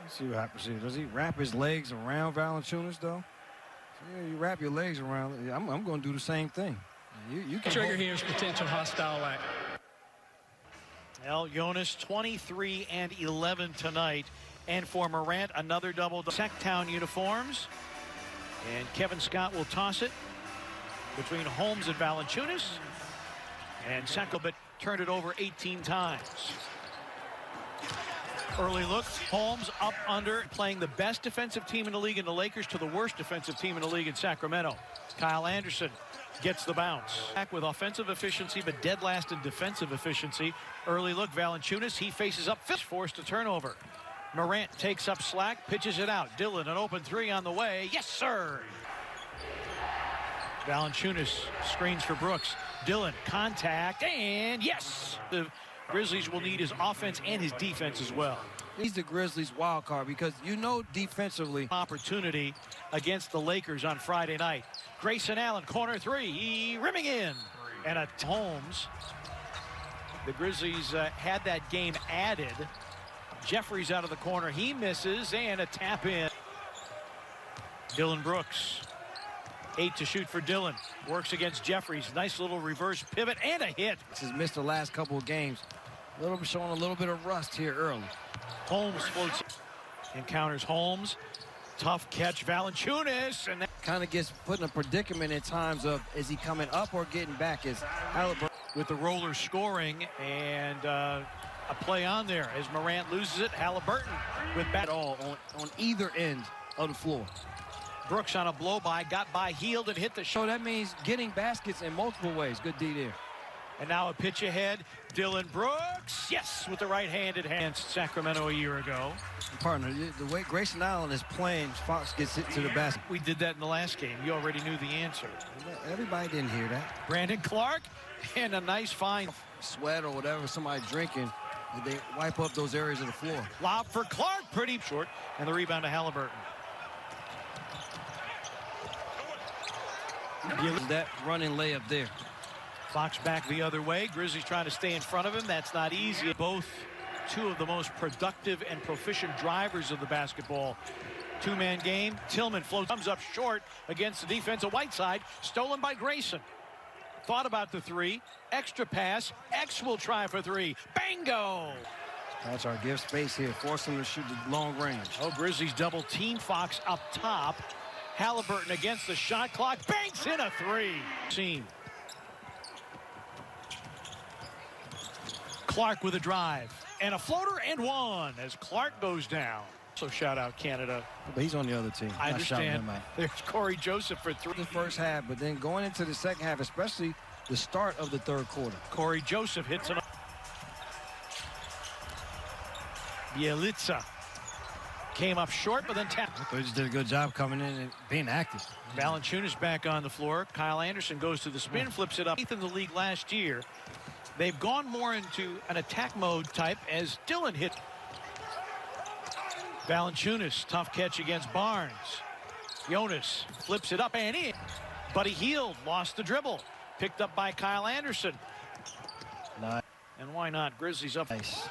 Let's see what happens here. Does he wrap his legs around Valanciunas, though? Yeah, you wrap your legs around. I'm going to do the same thing. You can trigger here is potential hostile act. Well, Jonas 23 and 11 tonight. And for Morant, another double. Sacktown uniforms. And Kevin Scott will toss it between Holmes and Valanciunas. And Sacklebat turned it over 18 times. Early look, Holmes up under, playing the best defensive team in the league in the Lakers to the worst defensive team in the league in Sacramento. Kyle Anderson gets the bounce. Back with offensive efficiency, but dead last in defensive efficiency. Early look, Valanciunas, he faces up, forced a turnover. Morant takes up slack, pitches it out. Dillon, an open three on the way. Yes, sir! Valanciunas screens for Brooks. Dillon, contact, and yes! The Grizzlies will need his offense and his defense as well. He's the Grizzlies wild card because you know defensively. Opportunity against the Lakers on Friday night. Grayson Allen, corner three, rimming in. And a Holmes. The Grizzlies had that game added. Jeffries out of the corner, he misses, and a tap in. Dillon Brooks. 8 to shoot for Dillon. Works against Jeffries. Nice little reverse pivot and a hit. This has missed the last couple of games. Showing a little bit of rust here early. Holmes floats. Encounters Holmes. Tough catch, Valanciunas. And that kind of gets put in a predicament at times of, is he coming up or getting back? As Halliburton with the roller scoring and a play on there as Morant loses it. Halliburton with bat all on either end of the floor. Brooks on a blow by, got by, healed, and hit the shot. So that means getting baskets in multiple ways. Good D there. And now a pitch ahead. Dillon Brooks, yes, with the right-handed hand. Sacramento a year ago. Partner, the way Grayson Allen is playing, Fox gets it to the basket. We did that in the last game. You already knew the answer. Everybody didn't hear that. Brandon Clark, and a nice find. Sweat or whatever somebody drinking, they wipe up those areas of the floor. Lob for Clark, pretty short, and the rebound to Halliburton. That running layup there. Fox back the other way. Grizzlies trying to stay in front of him. That's not easy. Both two of the most productive and proficient drivers of the basketball. Two-man game. Tillman floats, comes up short against the defense of Whiteside. Stolen by Grayson. Thought about the three. Extra pass. X will try for three. Bango! That's our give space here. Force him to shoot the long range. Oh, Grizzlies double team Fox up top. Halliburton against the shot clock. Banks in a three. Team. Clark with a drive. And a floater and one as Clark goes down. So shout out Canada. But he's on the other team. I understand. There's Corey Joseph for three. The first half, but then going into the second half, especially the start of the third quarter. Corey Joseph hits it. Bielitsa came up short, but then tapped. They just did a good job coming in and being active. Valanciunas back on the floor. Kyle Anderson goes to the spin, flips it up. Eighth in the league last year. They've gone more into an attack mode type as Dillon hit. Valanciunas, tough catch against Barnes. Jonas flips it up and in. But he healed, lost the dribble. Picked up by Kyle Anderson. Nice. And why not? Grizzlies up. Nice.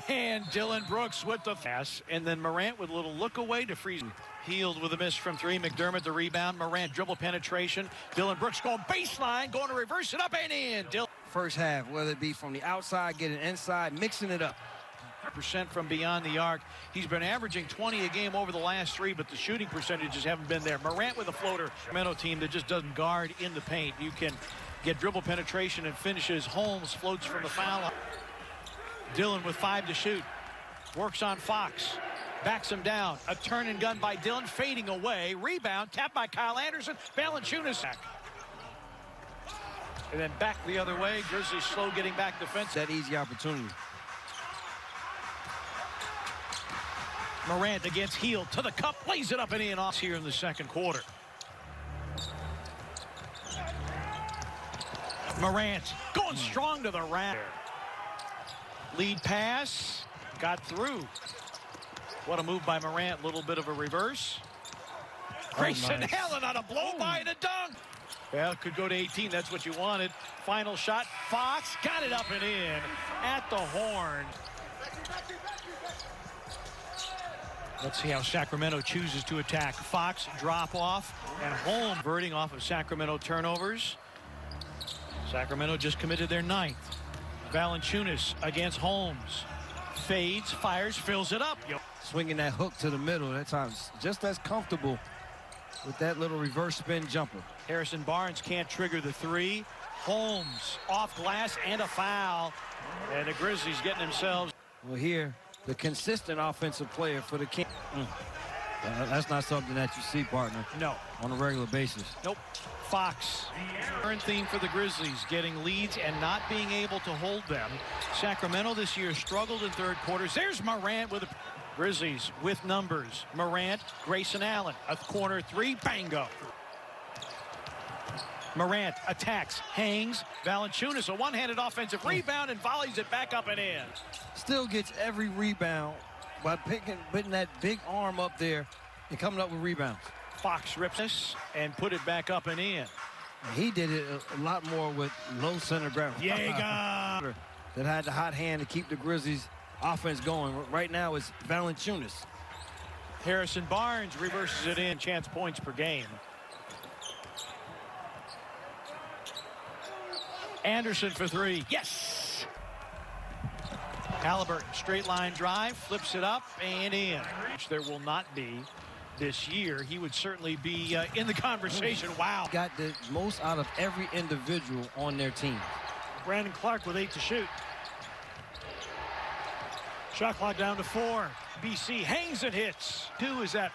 And Dillon Brooks with the pass. And then Morant with a little look away to freeze. Healed with a miss from three. McDermott the rebound. Morant dribble penetration. Dillon Brooks going baseline, going to reverse it up and in. First half, whether it be from the outside, getting inside, mixing it up. % from beyond the arc. He's been averaging 20 a game over the last three, but the shooting percentages haven't been there. Morant with a floater. Sacramento team that just doesn't guard in the paint. You can get dribble penetration and finishes. Holmes floats from the foul line. Dillon with 5 to shoot. Works on Fox. Backs him down. A turn and gun by Dillon, fading away. Rebound, tapped by Kyle Anderson. Valanciunas. And then back the other way. Grizzlies slow getting back defense. That easy opportunity. Morant against Hield to the cup, lays it up and in off here in the second quarter. Morant going strong to the rack. Lead pass, got through. What a move by Morant, little bit of a reverse. Grayson nice. Allen on a blow by and a dunk. Well, it could go to 18, that's what you wanted. Final shot, Fox got it up and in at the horn. Let's see how Sacramento chooses to attack. Fox drop off and Holmes converting off of Sacramento turnovers. Sacramento just committed their 9th. Valanciunas against Holmes. Fades, fires, fills it up. Swinging that hook to the middle. That time's just as comfortable with that little reverse spin jumper. Harrison Barnes can't trigger the 3. Holmes off glass and a foul. And the Grizzlies getting themselves. Well, here, the consistent offensive player for the Kings. That's not something that you see, partner. No. On a regular basis. Nope. Fox. Current theme for the Grizzlies, getting leads and not being able to hold them. Sacramento this year struggled in third quarters. There's Morant with a... Grizzlies with numbers. Morant, Grayson Allen. A corner 3, bango. Morant attacks, hangs. Valanciunas, a one-handed offensive rebound and volleys it back up and in. Still gets every rebound by putting that big arm up there and coming up with rebounds. Fox rips this and put it back up and in. He did it a lot more with low center gravity. Yeager. That had the hot hand to keep the Grizzlies offense going. Right now it's Valanciunas. Harrison Barnes reverses it in. Chance points per game. Anderson for 3. Yes! Halliburton, straight line drive, flips it up and in. Which there will not be this year. He would certainly be in the conversation. Wow. Got the most out of every individual on their team. Brandon Clark with 8 to shoot. Shot clock down to 4. BC hangs and hits. 2 is that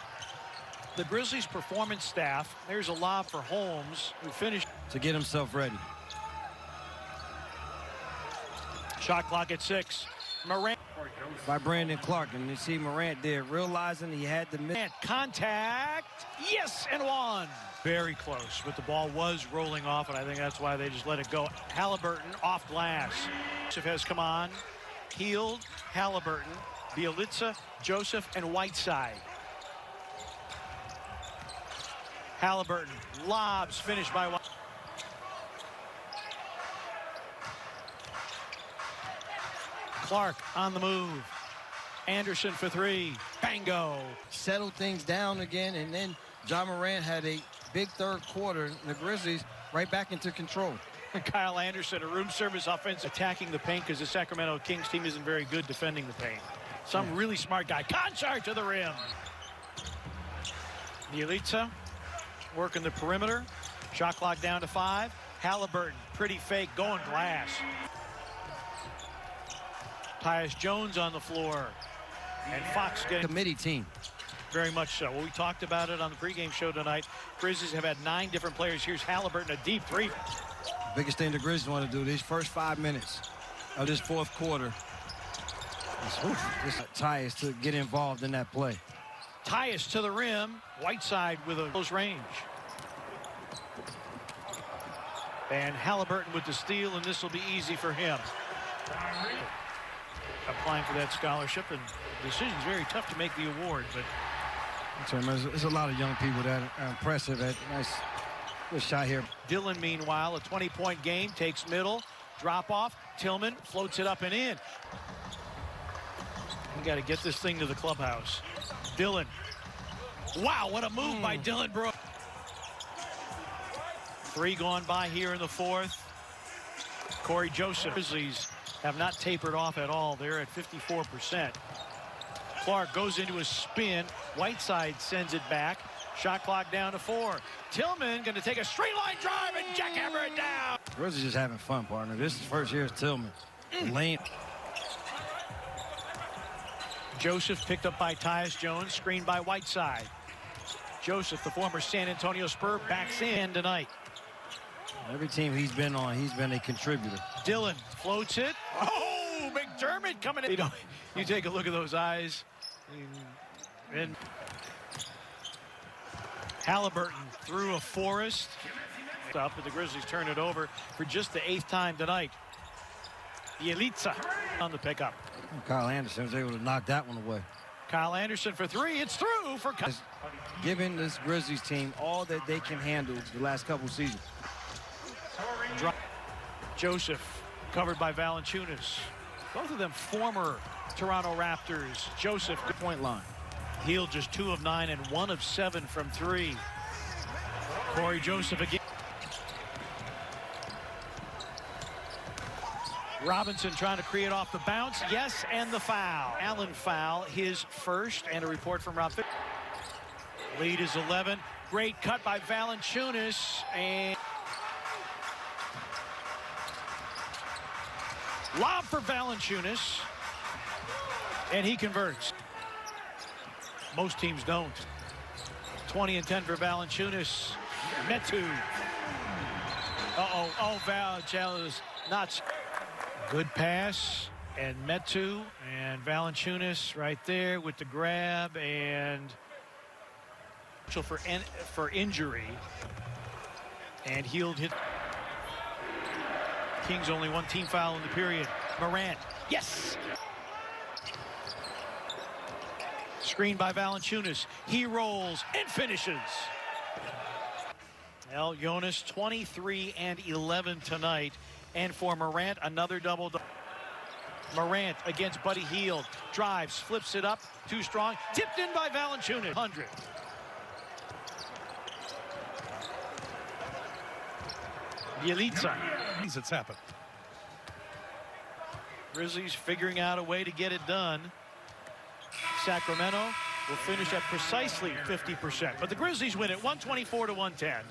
the Grizzlies performance staff. There's a lob for Holmes, who finished to get himself ready. Shot clock at 6. Morant by Brandon Clark, and you see Morant there realizing he had to miss. Contact, yes, and 1. Very close, but the ball was rolling off, and I think that's why they just let it go. Halliburton off glass. Joseph has come on. Healed, Halliburton, Bielitsa, Joseph, and Whiteside. Halliburton lobs, finished by Whiteside. Clark on the move. Anderson for 3. Bango. Settled things down again, and then Ja Morant had a big third quarter, and the Grizzlies right back into control. Kyle Anderson, a room service offense, attacking the paint because the Sacramento Kings team isn't very good defending the paint. Some really smart guy. Conchar to the rim. Bielitsa working the perimeter. Shot clock down to 5. Halliburton, pretty fake, going glass. Tyus Jones on the floor. And Fox getting... Committee team. Very much so. Well, we talked about it on the pregame show tonight. Grizzlies have had 9 different players. Here's Halliburton, a deep 3. Biggest thing the Grizzlies want to do these first 5 minutes of this fourth quarter is Tyus to get involved in that play. Tyus to the rim. Whiteside with a close range. And Halliburton with the steal, and this will be easy for him. Applying for that scholarship, and the decision's very tough to make the award, but there's a lot of young people that are impressive. Nice good shot here. Dillon, meanwhile, a 20-point game, takes middle, drop off. Tillman floats it up and in. We got to get this thing to the clubhouse. Dillon. Wow, what a move by Dillon Brooks. 3 gone by here in the fourth. Corey Joseph. Grizzlies have not tapered off at all. They're at 54%. Clark goes into a spin. Whiteside sends it back. Shot clock down to 4. Tillman going to take a straight line drive and jackhammer it down. Grizzlies just having fun, partner. This is first year's Tillman. Lane. Joseph picked up by Tyus Jones, screened by Whiteside. Joseph, the former San Antonio Spur, backs in tonight. Every team he's been on, he's been a contributor. Dillon floats it. Oh, McDermott coming in. You take a look at those eyes. And Halliburton through a forest. Up, but the Grizzlies turn it over for just the 8th time tonight. Bielitsa on the pickup. Kyle Anderson was able to knock that one away. Kyle Anderson for 3. It's through for Kyle. Giving this Grizzlies team all that they can handle the last couple seasons. Joseph covered by Valanciunas. Both of them former Toronto Raptors. Joseph, good point line. Hield just 2 of 9 and 1 of 7 from 3. Corey Joseph again. Robinson trying to create off the bounce. Yes, and the foul. Allen foul, his first, and a report from Rob. Lead is 11. Great cut by Valanciunas, and lob for Valanciunas, and he converts. Most teams don't. 20 and 10 for Valanciunas. Metu. Oh, Valanciunas not. Good pass, and Metu and Valanciunas right there with the grab, and for injury, and Hield hit. Kings only 1 team foul in the period. Morant, yes. Screen by Valanciunas. He rolls and finishes. Jonas 23 and 11 tonight. And for Morant, another double. Morant against Buddy Hield. Drives, flips it up. Too strong. Tipped in by Valanciunas. 100. Bielitsa. It's happened. Grizzlies figuring out a way to get it done. Sacramento will finish at precisely 50%. But the Grizzlies win it 124 to 110.